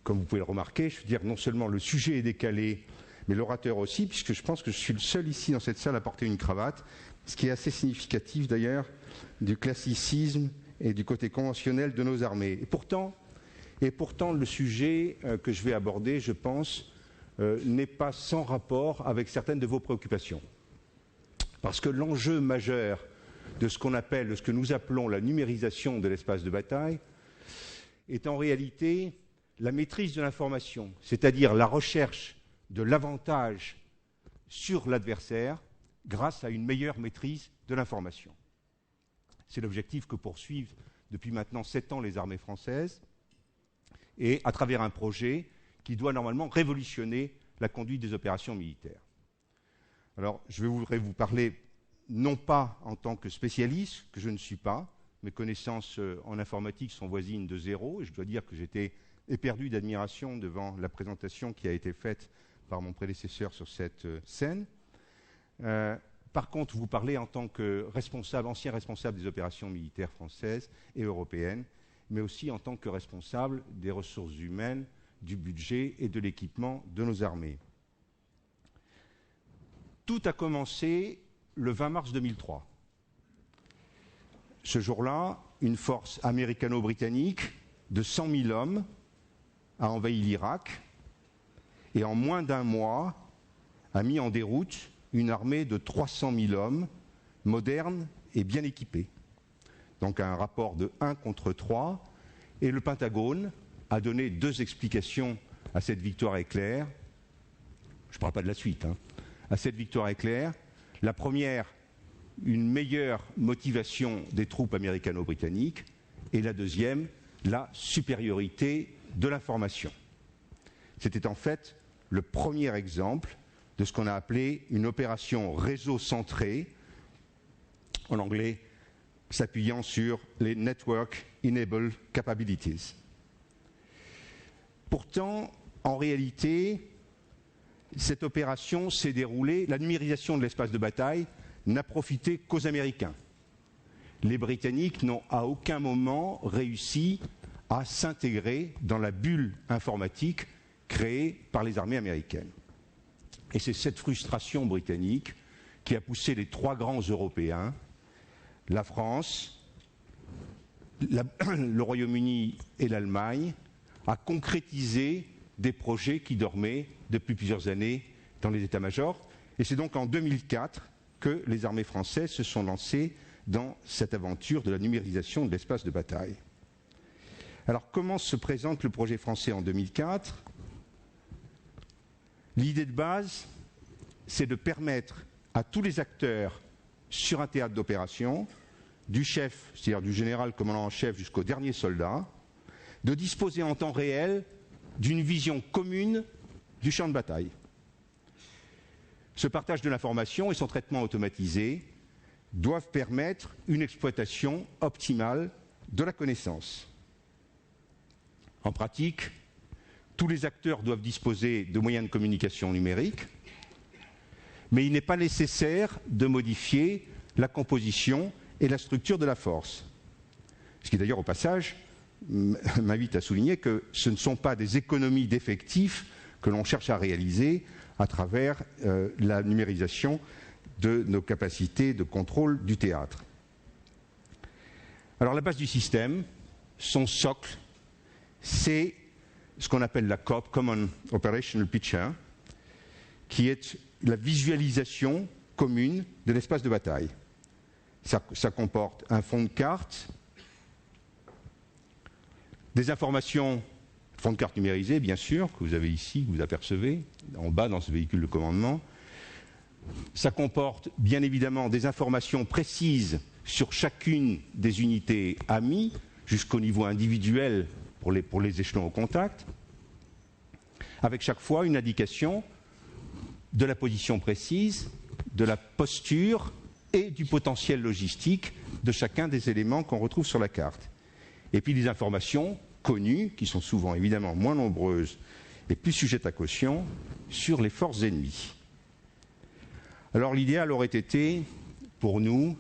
comme vous pouvez le remarquer, je veux dire, non seulement le sujet est décalé, mais l'orateur aussi, puisque je pense que je suis le seul ici dans cette salle à porter une cravate, ce qui est assez significatif d'ailleurs du classicisme et du côté conventionnel de nos armées. Et pourtant le sujet que je vais aborder, je pense, n'est pas sans rapport avec certaines de vos préoccupations. Parce que l'enjeu majeur de ce qu'on appelle, de ce que nous appelons la numérisation de l'espace de bataille, est en réalité la maîtrise de l'information, c'est-à-dire la recherche de l'avantage sur l'adversaire grâce à une meilleure maîtrise de l'information. C'est l'objectif que poursuivent depuis maintenant 7 ans les armées françaises, et à travers un projet qui doit normalement révolutionner la conduite des opérations militaires. Alors, je voudrais vous parler, non pas en tant que spécialiste, que je ne suis pas, mes connaissances en informatique sont voisines de 0, et je dois dire que j'étais éperdu d'admiration devant la présentation qui a été faite par mon prédécesseur sur cette scène. Par contre, vous parlez en tant que responsable, ancien responsable des opérations militaires françaises et européennes, mais aussi en tant que responsable des ressources humaines, du budget et de l'équipement de nos armées. Tout a commencé le 20 mars 2003. Ce jour-là, une force américano-britannique de 100 000 hommes a envahi l'Irak et en moins d'un mois a mis en déroute une armée de 300 000 hommes, moderne et bien équipée. Donc un rapport de 1 contre 3, et le Pentagone a donné 2 explications à cette victoire éclair. Je ne parle pas de la suite, à cette victoire éclair. La première, une meilleure motivation des troupes américano-britanniques, et la deuxième, la supériorité de l'information. C'était en fait le premier exemple de ce qu'on a appelé une opération réseau centrée, en anglais s'appuyant sur les Network Enabled Capabilities. Pourtant, en réalité, cette opération s'est déroulée, la numérisation de l'espace de bataille n'a profité qu'aux Américains. Les Britanniques n'ont à aucun moment réussi à s'intégrer dans la bulle informatique créée par les armées américaines. Et c'est cette frustration britannique qui a poussé les 3 grands Européens, la France, le Royaume-Uni et l'Allemagne, à concrétiser des projets qui dormaient depuis plusieurs années dans les états-majors. Et c'est donc en 2004 que les armées françaises se sont lancées dans cette aventure de la numérisation de l'espace de bataille. Alors comment se présente le projet français en 2004 ? L'idée de base, c'est de permettre à tous les acteurs sur un théâtre d'opération, du chef, c'est-à-dire du général commandant en chef jusqu'au dernier soldat, de disposer en temps réel d'une vision commune du champ de bataille. Ce partage de l'information et son traitement automatisé doivent permettre une exploitation optimale de la connaissance. En pratique, tous les acteurs doivent disposer de moyens de communication numériques, mais il n'est pas nécessaire de modifier la composition et la structure de la force. Ce qui d'ailleurs, au passage, m'invite à souligner que ce ne sont pas des économies d'effectifs que l'on cherche à réaliser à travers la numérisation de nos capacités de contrôle du théâtre. Alors la base du système, son socle, c'est ce qu'on appelle la COP, Common Operational Picture, qui est la visualisation commune de l'espace de bataille. Ça comporte un fond de carte, des informations, fond de carte numérisé bien sûr, que vous avez ici, que vous apercevez, en bas dans ce véhicule de commandement. Ça comporte bien évidemment des informations précises sur chacune des unités AMI, jusqu'au niveau individuel pour les échelons au contact, avec chaque fois une indication de la position précise, de la posture et du potentiel logistique de chacun des éléments qu'on retrouve sur la carte. Et puis des informations connues, qui sont souvent évidemment moins nombreuses et plus sujettes à caution, sur les forces ennemies. Alors l'idéal aurait été, pour nous,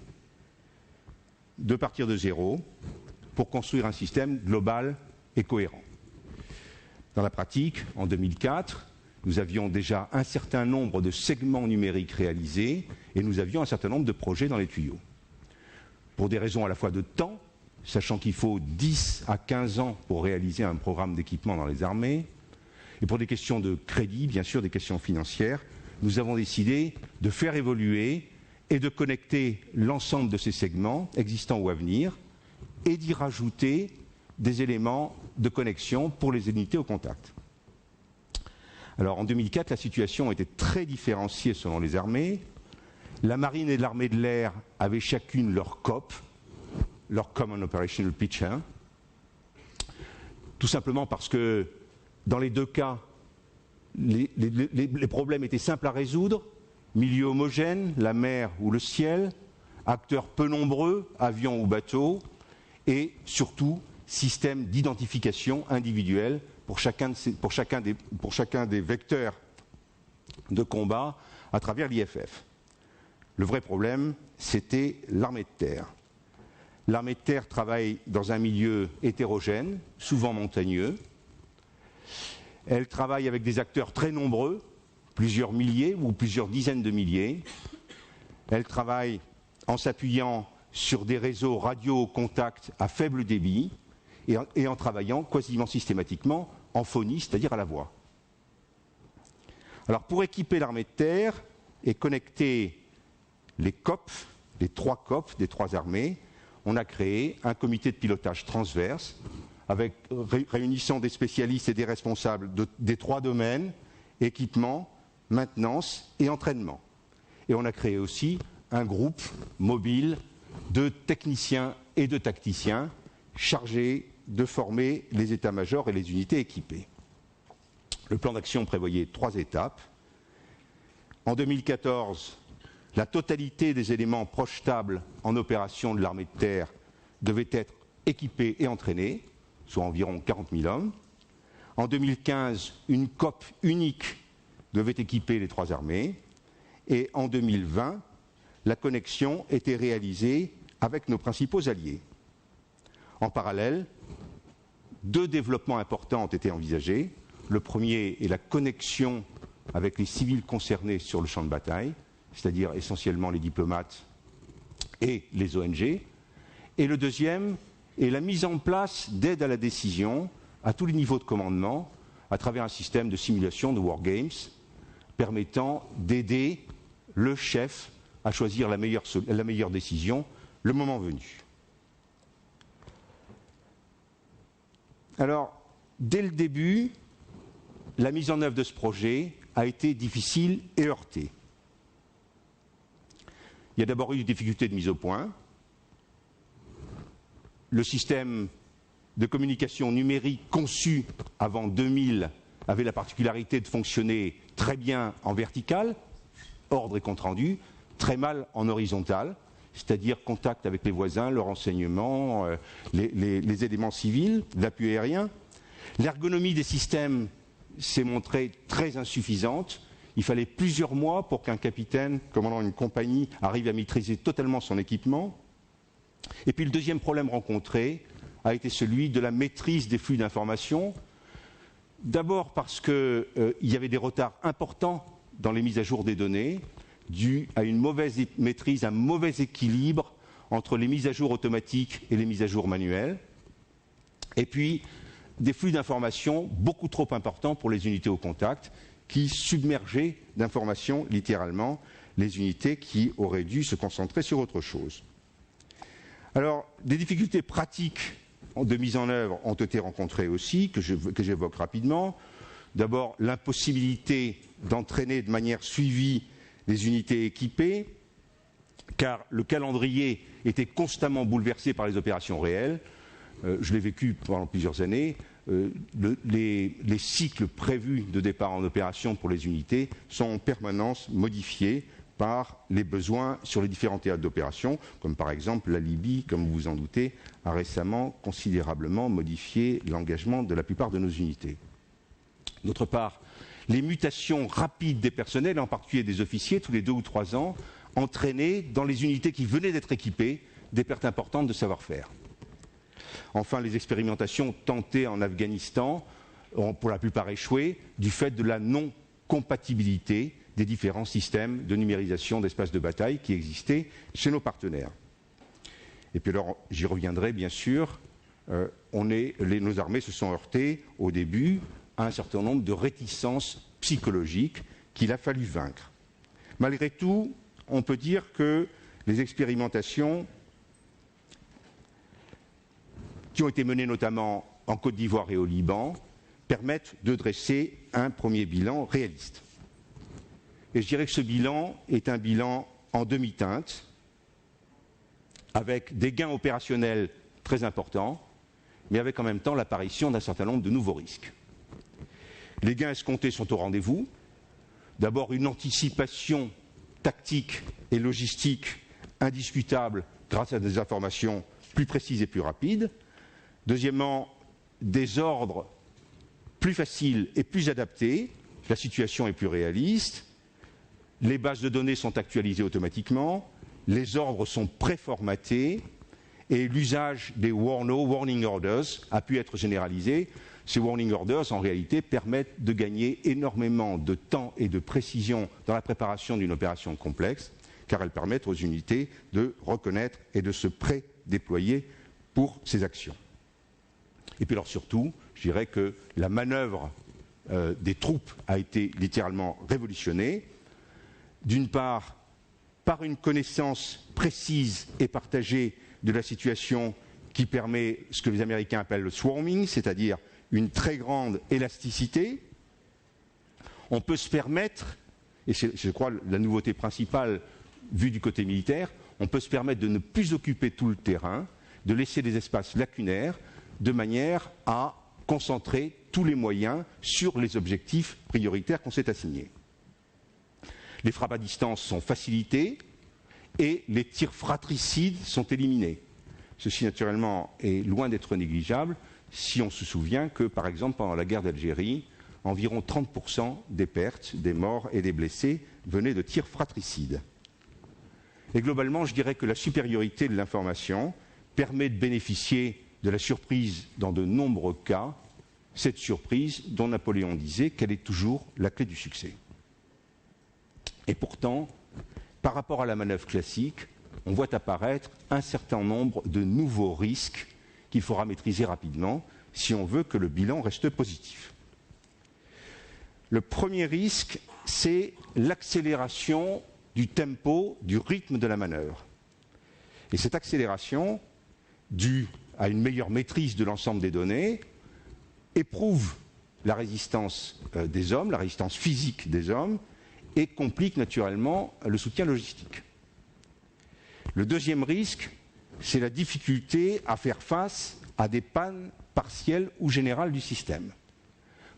de partir de zéro pour construire un système global et cohérent. Dans la pratique, en 2004, nous avions déjà un certain nombre de segments numériques réalisés et nous avions un certain nombre de projets dans les tuyaux. Pour des raisons à la fois de temps, sachant qu'il faut 10 à 15 ans pour réaliser un programme d'équipement dans les armées, et pour des questions de crédit, bien sûr, des questions financières, nous avons décidé de faire évoluer et de connecter l'ensemble de ces segments existants ou à venir et d'y rajouter des éléments de connexion pour les unités au contact. Alors en 2004, la situation était très différenciée selon les armées. La marine et l'armée de l'air avaient chacune leur COP, leur Common Operational Picture, tout simplement parce que dans les deux cas, les problèmes étaient simples à résoudre, milieu homogène, la mer ou le ciel, acteurs peu nombreux, avions ou bateaux, et surtout système d'identification individuelle pour chacun des vecteurs de combat à travers l'IFF. Le vrai problème, c'était l'armée de terre. L'armée de terre travaille dans un milieu hétérogène, souvent montagneux. Elle travaille avec des acteurs très nombreux, plusieurs milliers ou plusieurs dizaines de milliers. Elle travaille en s'appuyant sur des réseaux radio contact à faible débit et en travaillant quasiment systématiquement en phonie, c'est-à-dire à la voix. Alors pour équiper l'armée de terre et connecter les COP, les 3 COP des 3 armées, on a créé un comité de pilotage transverse réunissant des spécialistes et des responsables des 3 domaines, équipement, maintenance et entraînement. Et on a créé aussi un groupe mobile de techniciens et de tacticiens chargés de former les états-majors et les unités équipées. Le plan d'action prévoyait 3 étapes. En 2014, la totalité des éléments projetables en opération de l'armée de terre devait être équipés et entraînés, soit environ 40 000 hommes. En 2015, une COP unique devait équiper les 3 armées. Et en 2020, la connexion était réalisée avec nos principaux alliés. En parallèle, 2 développements importants ont été envisagés. Le premier est la connexion avec les civils concernés sur le champ de bataille, c'est-à-dire essentiellement les diplomates et les ONG. Et le deuxième est la mise en place d'aide à la décision à tous les niveaux de commandement à travers un système de simulation de wargames permettant d'aider le chef à choisir la meilleure décision le moment venu. Alors, dès le début, la mise en œuvre de ce projet a été difficile et heurtée. Il y a d'abord eu des difficultés de mise au point. Le système de communication numérique conçu avant 2000 avait la particularité de fonctionner très bien en vertical, ordre et compte-rendu, très mal en horizontal, c'est-à-dire contact avec les voisins, le renseignement, les éléments civils, l'appui aérien. L'ergonomie des systèmes s'est montrée très insuffisante. Il fallait plusieurs mois pour qu'un capitaine commandant une compagnie arrive à maîtriser totalement son équipement. Et puis le deuxième problème rencontré a été celui de la maîtrise des flux d'informations. D'abord parce qu'il y avait des retards importants dans les mises à jour des données, dû à une mauvaise maîtrise, un mauvais équilibre entre les mises à jour automatiques et les mises à jour manuelles. Et puis des flux d'informations beaucoup trop importants pour les unités au contact, qui submergeaient d'informations littéralement les unités qui auraient dû se concentrer sur autre chose. Alors, des difficultés pratiques de mise en œuvre ont été rencontrées aussi, que j'évoque rapidement. D'abord, l'impossibilité d'entraîner de manière suivie les unités équipées, car le calendrier était constamment bouleversé par les opérations réelles. Je l'ai vécu pendant plusieurs années. Les cycles prévus de départ en opération pour les unités sont en permanence modifiés par les besoins sur les différents théâtres d'opération, comme par exemple la Libye, comme vous vous en doutez, a récemment considérablement modifié l'engagement de la plupart de nos unités. D'autre part, les mutations rapides des personnels, en particulier des officiers, tous les 2 ou 3 ans, entraînaient dans les unités qui venaient d'être équipées des pertes importantes de savoir-faire. Enfin, les expérimentations tentées en Afghanistan ont pour la plupart échoué du fait de la non-compatibilité des différents systèmes de numérisation d'espaces de bataille qui existaient chez nos partenaires. Et puis alors, j'y reviendrai bien sûr, nos armées se sont heurtées au début à un certain nombre de réticences psychologiques qu'il a fallu vaincre. Malgré tout, on peut dire que les expérimentations qui ont été menées notamment en Côte d'Ivoire et au Liban permettent de dresser un premier bilan réaliste. Et je dirais que ce bilan est un bilan en demi-teinte, avec des gains opérationnels très importants, mais avec en même temps l'apparition d'un certain nombre de nouveaux risques. Les gains escomptés sont au rendez-vous. D'abord, une anticipation tactique et logistique indiscutable grâce à des informations plus précises et plus rapides. Deuxièmement, des ordres plus faciles et plus adaptés. La situation est plus réaliste. Les bases de données sont actualisées automatiquement. Les ordres sont préformatés. Et l'usage des warning orders a pu être généralisé. Ces warning orders, en réalité, permettent de gagner énormément de temps et de précision dans la préparation d'une opération complexe, car elles permettent aux unités de reconnaître et de se pré-déployer pour ces actions. Et puis alors surtout, je dirais que la manœuvre des troupes a été littéralement révolutionnée. D'une part, par une connaissance précise et partagée de la situation qui permet ce que les Américains appellent le swarming, c'est-à-dire une très grande élasticité. On peut se permettre, et c'est, je crois, la nouveauté principale vue du côté militaire, on peut se permettre de ne plus occuper tout le terrain, de laisser des espaces lacunaires, de manière à concentrer tous les moyens sur les objectifs prioritaires qu'on s'est assignés. Les frappes à distance sont facilitées et les tirs fratricides sont éliminés. Ceci, naturellement, est loin d'être négligeable si on se souvient que, par exemple, pendant la guerre d'Algérie, environ 30% des pertes, des morts et des blessés venaient de tirs fratricides. Et globalement, je dirais que la supériorité de l'information permet de bénéficier de la surprise dans de nombreux cas, cette surprise dont Napoléon disait qu'elle est toujours la clé du succès. Et pourtant, par rapport à la manœuvre classique, on voit apparaître un certain nombre de nouveaux risques qu'il faudra maîtriser rapidement si on veut que le bilan reste positif. Le premier risque, c'est l'accélération du tempo, du rythme de la manœuvre. Et cette accélération, due à une meilleure maîtrise de l'ensemble des données, éprouve la résistance des hommes, la résistance physique des hommes, et complique naturellement le soutien logistique. Le deuxième risque, c'est la difficulté à faire face à des pannes partielles ou générales du système.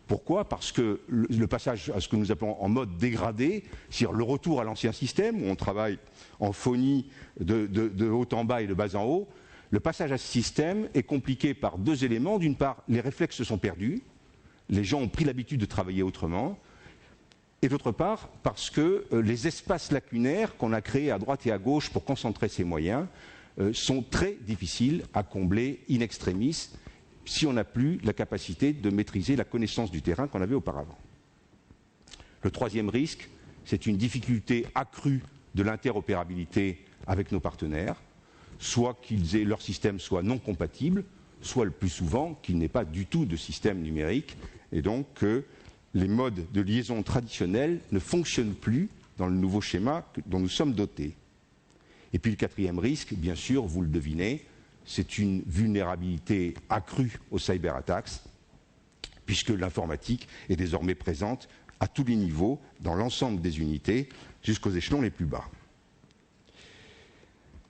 Pourquoi ? Parce que le passage à ce que nous appelons en mode dégradé, c'est-à-dire le retour à l'ancien système, où on travaille en phonie de haut en bas et de bas en haut, le passage à ce système est compliqué par deux éléments. D'une part, les réflexes se sont perdus, les gens ont pris l'habitude de travailler autrement, et d'autre part, parce que les espaces lacunaires qu'on a créés à droite et à gauche pour concentrer ces moyens sont très difficiles à combler in extremis si on n'a plus la capacité de maîtriser la connaissance du terrain qu'on avait auparavant. Le troisième risque, c'est une difficulté accrue de l'interopérabilité avec nos partenaires, soit leur système soit non compatible, soit le plus souvent qu'il n'ait pas du tout de système numérique, et donc que les modes de liaison traditionnels ne fonctionnent plus dans le nouveau schéma dont nous sommes dotés. Et puis le quatrième risque, bien sûr, vous le devinez, c'est une vulnérabilité accrue aux cyberattacks, puisque l'informatique est désormais présente à tous les niveaux, dans l'ensemble des unités, jusqu'aux échelons les plus bas.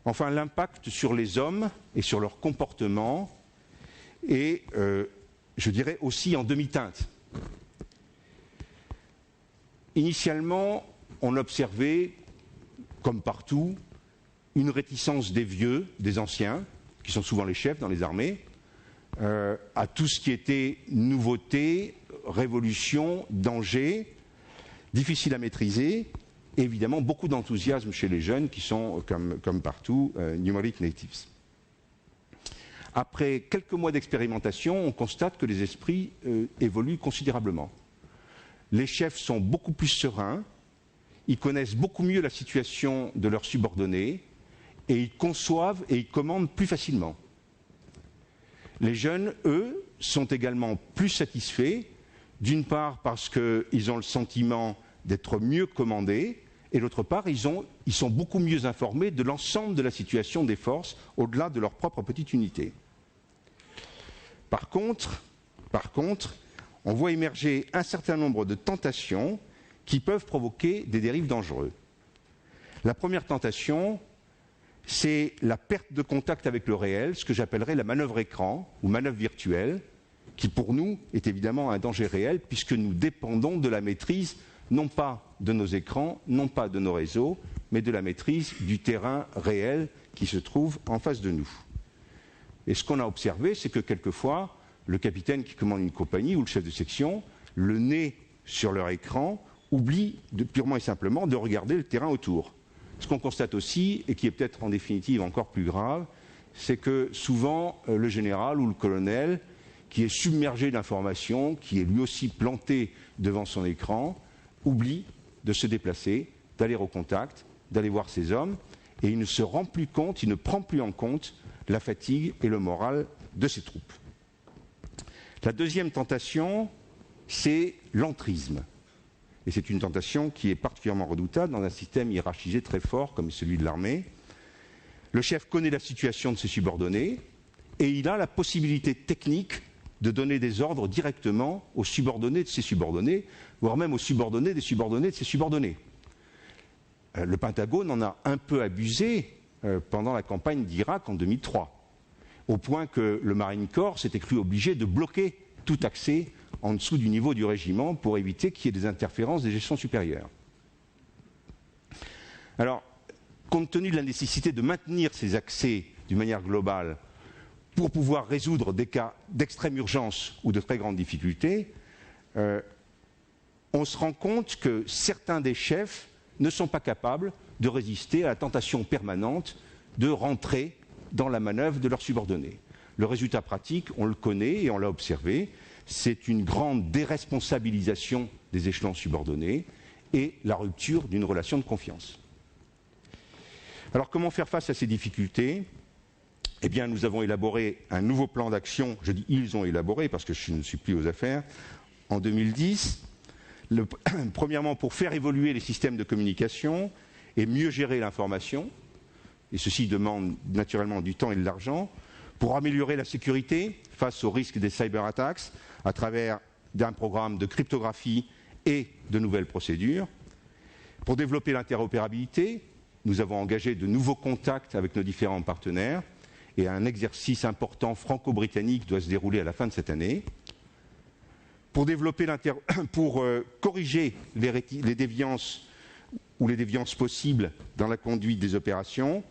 Enfin, l'impact sur les hommes et sur leur comportement est, je dirais, aussi en demi-teinte. Initialement, on observait, comme partout, une réticence des vieux, des anciens, qui sont souvent les chefs dans les armées, à tout ce qui était nouveauté, révolution, danger, difficile à maîtriser, et évidemment beaucoup d'enthousiasme chez les jeunes qui sont, comme partout, numeric natives. après quelques mois d'expérimentation, on constate que les esprits évoluent considérablement. Les chefs sont beaucoup plus sereins, ils connaissent beaucoup mieux la situation de leurs subordonnés et ils conçoivent et ils commandent plus facilement. Les jeunes, eux, sont également plus satisfaits, d'une part parce qu'ils ont le sentiment d'être mieux commandés, et d'autre part, ils sont beaucoup mieux informés de l'ensemble de la situation des forces, au-delà de leur propre petite unité. Par contre, on voit émerger un certain nombre de tentations qui peuvent provoquer des dérives dangereuses. La première tentation, c'est la perte de contact avec le réel, ce que j'appellerais la manœuvre écran ou manœuvre virtuelle, qui pour nous est évidemment un danger réel puisque nous dépendons de la maîtrise non pas de nos écrans, non pas de nos réseaux, mais de la maîtrise du terrain réel qui se trouve en face de nous. Et ce qu'on a observé, c'est que quelquefois, le capitaine qui commande une compagnie ou le chef de section, le nez sur leur écran, oublie purement et simplement de regarder le terrain autour. Ce qu'on constate aussi, et qui est peut-être en définitive encore plus grave, c'est que souvent le général ou le colonel, qui est submergé d'informations, qui est lui aussi planté devant son écran, oublie de se déplacer, d'aller au contact, d'aller voir ses hommes, et il ne se rend plus compte, il ne prend plus en compte la fatigue et le moral de ses troupes. La deuxième tentation, c'est l'entrisme. Et c'est une tentation qui est particulièrement redoutable dans un système hiérarchisé très fort comme celui de l'armée. Le chef connaît la situation de ses subordonnés et il a la possibilité technique de donner des ordres directement aux subordonnés de ses subordonnés, voire même aux subordonnés des subordonnés de ses subordonnés. Le Pentagone en a un peu abusé pendant la campagne d'Irak en 2003, au point que le Marine Corps s'était cru obligé de bloquer tout accès en dessous du niveau du régiment pour éviter qu'il y ait des interférences des gestions supérieures. Alors, compte tenu de la nécessité de maintenir ces accès d'une manière globale pour pouvoir résoudre des cas d'extrême urgence ou de très grande difficulté, on se rend compte que certains des chefs ne sont pas capables de résister à la tentation permanente de rentrer dans la manœuvre de leurs subordonnés. Le résultat pratique, on le connaît et on l'a observé, c'est une grande déresponsabilisation des échelons subordonnés et la rupture d'une relation de confiance. Alors comment faire face à ces difficultés ? Eh bien, nous avons élaboré un nouveau plan d'action, je dis ils ont élaboré parce que je ne suis plus aux affaires, en 2010, premièrement pour faire évoluer les systèmes de communication et mieux gérer l'information, et ceci demande naturellement du temps et de l'argent, pour améliorer la sécurité face au risque des cyberattacks à travers d'un programme de cryptographie et de nouvelles procédures. Pour développer l'interopérabilité, nous avons engagé de nouveaux contacts avec nos différents partenaires et un exercice important franco-britannique doit se dérouler à la fin de cette année. Pour corriger les déviances ou les déviances possibles dans la conduite des opérations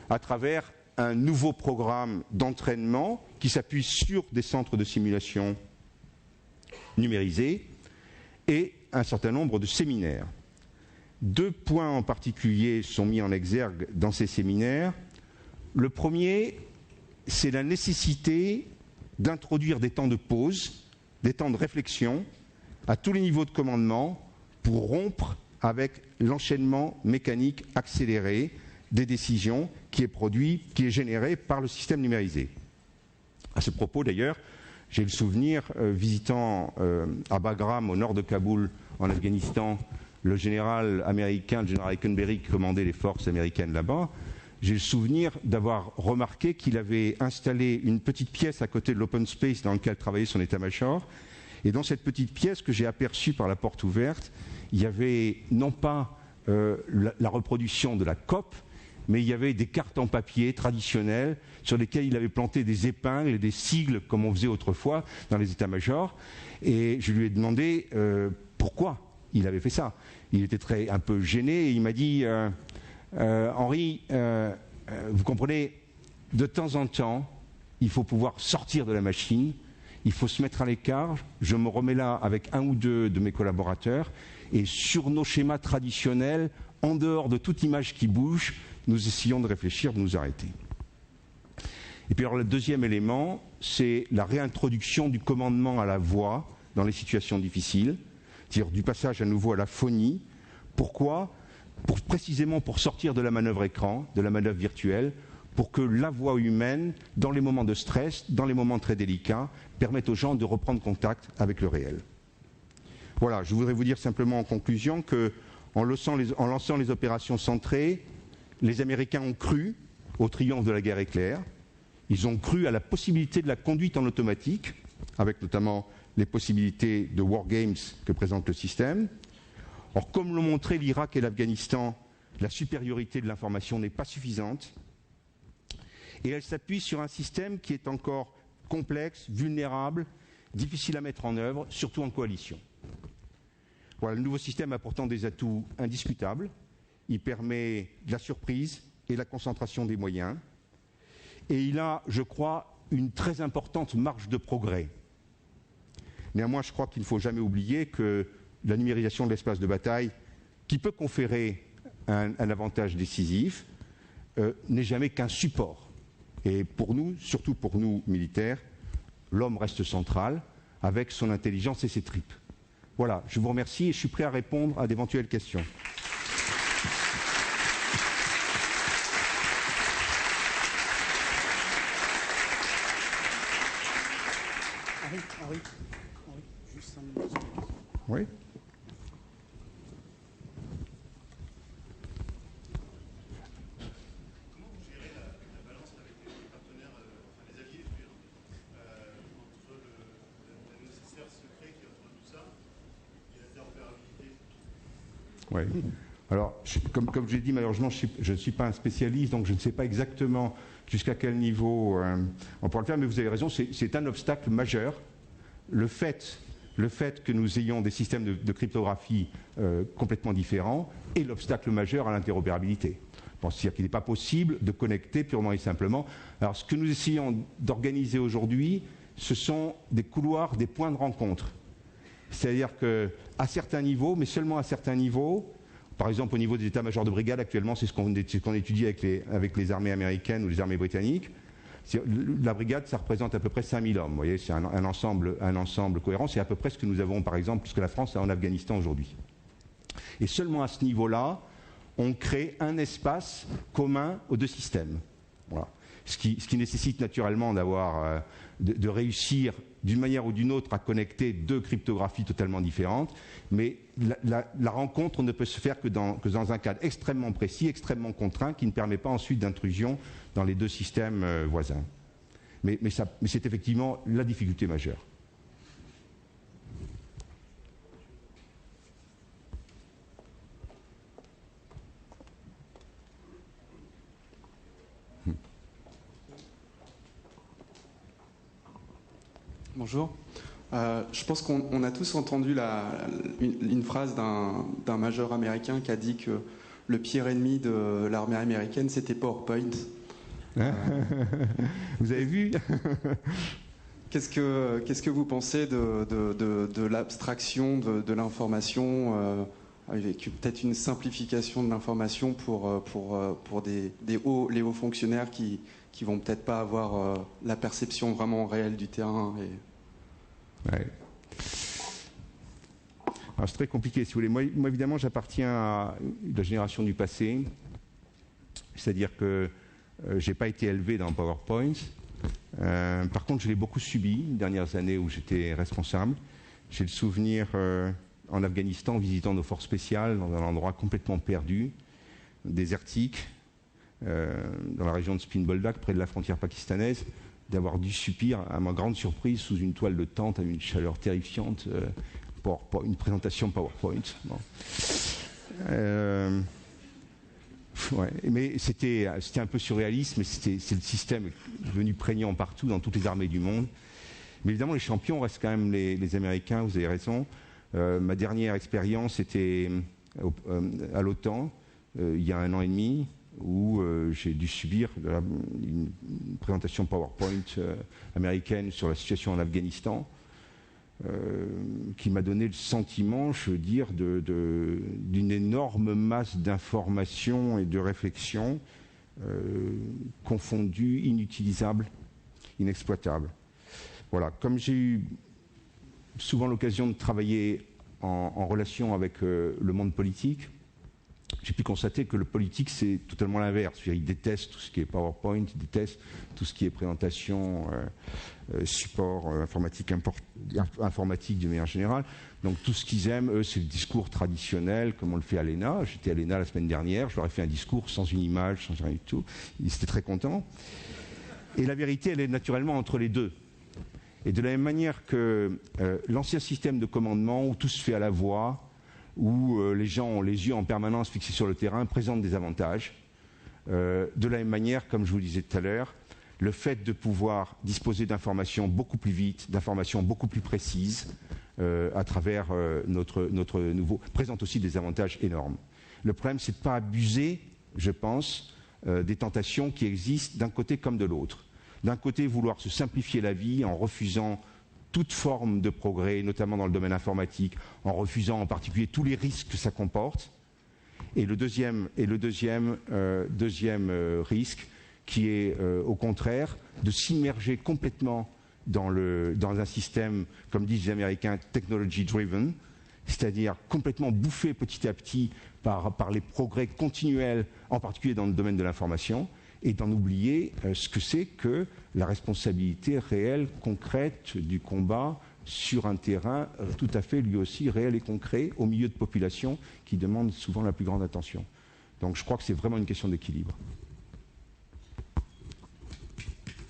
à travers un nouveau programme d'entraînement qui s'appuie sur des centres de simulation numérisés et un certain nombre de séminaires. 2 points en particulier sont mis en exergue dans ces séminaires. Le premier, c'est la nécessité d'introduire des temps de pause, des temps de réflexion à tous les niveaux de commandement pour rompre avec l'enchaînement mécanique accéléré des décisions qui est généré par le système numérisé. À ce propos, d'ailleurs, j'ai le souvenir, visitant à Bagram, au nord de Kaboul, en Afghanistan, le général américain, le général Eikenberry, qui commandait les forces américaines là-bas, j'ai le souvenir d'avoir remarqué qu'il avait installé une petite pièce à côté de l'open space dans lequel travaillait son état-major. Et dans cette petite pièce que j'ai aperçue par la porte ouverte, il y avait non pas la reproduction de la COP, mais il y avait des cartes en papier traditionnelles sur lesquelles il avait planté des épingles et des sigles comme on faisait autrefois dans les états-majors. Et je lui ai demandé pourquoi il avait fait ça. Il était un peu gêné et il m'a dit Henri, vous comprenez, de temps en temps, il faut pouvoir sortir de la machine, il faut se mettre à l'écart. Je me remets là avec 1 ou 2 de mes collaborateurs et sur nos schémas traditionnels, en dehors de toute image qui bouge, nous essayons de réfléchir, de nous arrêter. Et puis alors le deuxième élément, c'est la réintroduction du commandement à la voix dans les situations difficiles, c'est-à-dire du passage à nouveau à la phonie. Pourquoi ? Précisément pour sortir de la manœuvre écran, de la manœuvre virtuelle, pour que la voix humaine, dans les moments de stress, dans les moments très délicats, permette aux gens de reprendre contact avec le réel. Voilà, je voudrais vous dire simplement en conclusion qu'en lançant les opérations centrées, les Américains ont cru au triomphe de la guerre éclair. Ils ont cru à la possibilité de la conduite en automatique, avec notamment les possibilités de wargames que présente le système. Or, comme l'ont montré l'Irak et l'Afghanistan, la supériorité de l'information n'est pas suffisante. Et elle s'appuie sur un système qui est encore complexe, vulnérable, difficile à mettre en œuvre, surtout en coalition. Voilà, le nouveau système a pourtant des atouts indiscutables. Il permet de la surprise et la concentration des moyens. Et il a, je crois, une très importante marge de progrès. Néanmoins, je crois qu'il ne faut jamais oublier que la numérisation de l'espace de bataille, qui peut conférer un avantage décisif, n'est jamais qu'un support. Et pour nous, surtout pour nous militaires, l'homme reste central avec son intelligence et ses tripes. Voilà, je vous remercie et je suis prêt à répondre à d'éventuelles questions. Henri, juste 5 minutes. Oui. Comment vous gérez la balance avec les partenaires, enfin les alliés, je veux dire, entre le nécessaire secret qui est entre tout ça et l'interopérabilité? Oui. Alors, comme je l'ai dit, malheureusement, je ne suis pas un spécialiste, donc je ne sais pas exactement jusqu'à quel niveau on pourra le faire, mais vous avez raison, c'est un obstacle majeur. Le fait que nous ayons des systèmes de cryptographie complètement différents est l'obstacle majeur à l'interopérabilité. C'est-à-dire qu'il n'est pas possible de connecter purement et simplement. Alors, ce que nous essayons d'organiser aujourd'hui, ce sont des couloirs, des points de rencontre. C'est-à-dire qu'à certains niveaux, mais seulement à certains niveaux, par exemple au niveau des états-majors de brigade, actuellement c'est ce qu'on étudie avec les armées américaines ou les armées britanniques. La brigade, ça représente à peu près 5000 hommes. Vous voyez, c'est un ensemble cohérent. C'est à peu près ce que nous avons, par exemple, ce que la France a en Afghanistan aujourd'hui. Et seulement à ce niveau-là, on crée un espace commun aux deux systèmes. Voilà. Ce qui nécessite naturellement de réussir d'une manière ou d'une autre à connecter deux cryptographies totalement différentes, mais la rencontre ne peut se faire que dans un cadre extrêmement précis, extrêmement contraint, qui ne permet pas ensuite d'intrusion dans les deux systèmes voisins. Mais c'est effectivement la difficulté majeure. Bonjour. Je pense qu'on a tous entendu une phrase d'un major américain qui a dit que le pire ennemi de l'armée américaine, c'était PowerPoint. Vous avez vu? Qu'est-ce que vous pensez de l'abstraction de l'information avec peut-être une simplification de l'information pour les hauts fonctionnaires qui vont peut-être pas avoir la perception vraiment réelle du terrain Ouais. Alors c'est très compliqué, si vous voulez. Moi évidemment, j'appartiens à la génération du passé, c'est-à-dire que je n'ai pas été élevé dans PowerPoint. Par contre, je l'ai beaucoup subi les dernières années où j'étais responsable. J'ai le souvenir en Afghanistan, visitant nos forces spéciales dans un endroit complètement perdu, désertique, dans la région de Spin-Boldak, près de la frontière pakistanaise, d'avoir dû subir, à ma grande surprise, sous une toile de tente, à une chaleur terrifiante, une présentation PowerPoint. Bon. Ouais, mais c'était un peu surréaliste, mais c'est le système devenu prégnant partout, dans toutes les armées du monde. Mais évidemment, les champions restent quand même les Américains, vous avez raison. Ma dernière expérience était à l'OTAN, il y a 1 an et demi, où j'ai dû subir une présentation PowerPoint américaine sur la situation en Afghanistan, qui m'a donné le sentiment, je veux dire, d'une énorme masse d'informations et de réflexions confondus, inutilisables, inexploitables. Voilà, comme j'ai eu souvent l'occasion de travailler en relation avec le monde politique, j'ai pu constater que le politique, c'est totalement l'inverse. Il déteste tout ce qui est PowerPoint, il déteste tout ce qui est présentation, support informatique de manière générale. Donc tout ce qu'ils aiment, eux, c'est le discours traditionnel, comme on le fait à l'ENA. J'étais à l'ENA la semaine dernière, je leur ai fait un discours sans une image, sans rien du tout. Ils étaient très contents. Et la vérité, elle est naturellement entre les deux. Et de la même manière que l'ancien système de commandement, où tout se fait à la voix, où les gens ont les yeux en permanence fixés sur le terrain, présente des avantages. De la même manière, comme je vous le disais tout à l'heure, le fait de pouvoir disposer d'informations beaucoup plus vite, d'informations beaucoup plus précises, à travers notre nouveau, présente aussi des avantages énormes. Le problème, c'est de ne pas abuser, je pense, des tentations qui existent d'un côté comme de l'autre. D'un côté, vouloir se simplifier la vie en refusant toute forme de progrès, notamment dans le domaine informatique, en refusant en particulier tous les risques que ça comporte. Et le deuxième risque, qui est au contraire de s'immerger complètement dans un système, comme disent les Américains, technology driven, c'est-à-dire complètement bouffé petit à petit par les progrès continuels, en particulier dans le domaine de l'information, et d'en oublier ce que c'est que la responsabilité réelle, concrète du combat sur un terrain tout à fait lui aussi réel et concret, au milieu de populations qui demandent souvent la plus grande attention. Donc je crois que c'est vraiment une question d'équilibre.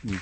Oui.